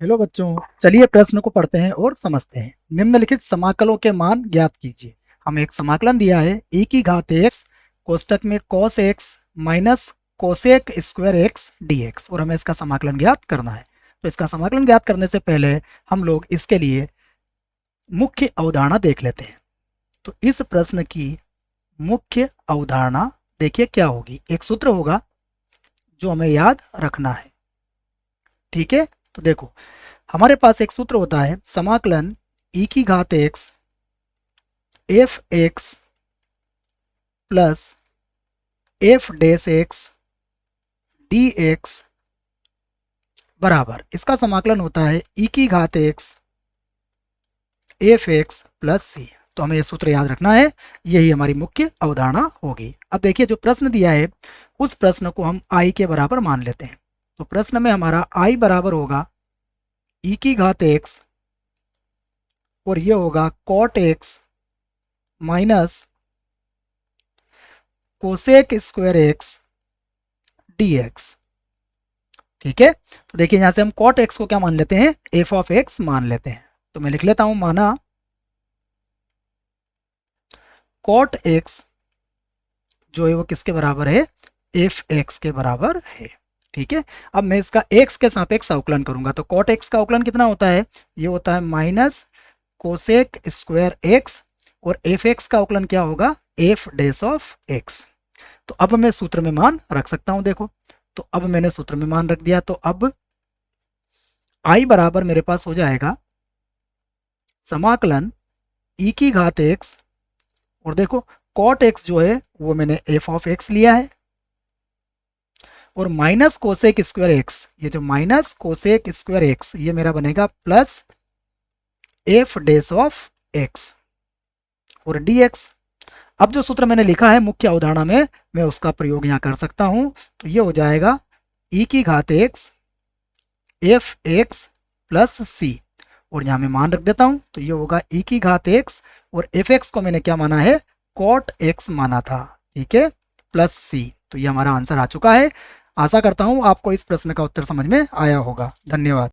Hello बच्चों, चलिए प्रश्न को पढ़ते हैं और समझते हैं। निम्नलिखित समाकलों के मान ज्ञात कीजिए। हमें एक समाकलन दिया है e की घात x कोष्टक में cos x minus cosec square x dx और हमें इसका समाकलन ज्ञात करना है। तो इसका समाकलन ज्ञात करने से पहले हम लोग इसके लिए मुख्य अवधारणा देख लेते हैं। तो इस प्रश्न की मुख्य अवधारणा देखिए क्या होगी। एक सूत्र होगा जो हमें याद रखना है, ठीक है। तो देखो, हमारे पास एक सूत्र होता है समाकलन e की घात x F x plus F dash x D x बराबर, इसका समाकलन होता है e की घात x एफ एक्स प्लस सी। तो हमें यह सूत्र याद रखना है, यही हमारी मुख्य अवधारणा होगी। अब देखिए, जो प्रश्न दिया है उस प्रश्न को हम i के बराबर मान लेते हैं। तो प्रश्न में हमारा i बराबर होगा e की घात x और ये होगा cot x minus cosec square x dx, ठीक है। तो देखिए, यहां से हम cot x को क्या मान लेते हैं, f ऑफ x मान लेते हैं। तो मैं लिख लेता हूं, माना cot x जो है वो किसके बराबर है, एफ एक्स के बराबर है, ठीक है। अब मैं इसका x के सापेक्ष अवकलन करूंगा। तो cot x का अवकलन कितना होता है, ये होता है माइनस कोसेक स्क्वायर x और एफ एक्स का अवकलन क्या होगा, एफ डैश ऑफ x। तो अब मैं सूत्र में मान रख सकता हूं। देखो, तो अब मैंने सूत्र में मान रख दिया। तो अब i बराबर मेरे पास हो जाएगा समाकलन e की घात x और देखो cot x जो है वो मैंने f ऑफ x लिया है और माइनस कोसेक स्क्वायर x, ये जो माइनस कोसेक स्क्वायर x ये मेरा बनेगा plus F dash of x और dx। अब जो सूत्र मैंने लिखा है मुख्य अवधारणा में, मैं उसका प्रयोग यहां कर सकता हूं। तो ये हो जाएगा e की घात x एफ एक्स प्लस सी और यहां मैं मान रख देता हूं। तो ये होगा e की घात x और एफ एक्स को मैंने क्या माना है, cot x माना था, ठीक है, प्लस सी। तो ये हमारा आंसर आ चुका है। आशा करता हूं आपको इस प्रश्न का उत्तर समझ में आया होगा। धन्यवाद।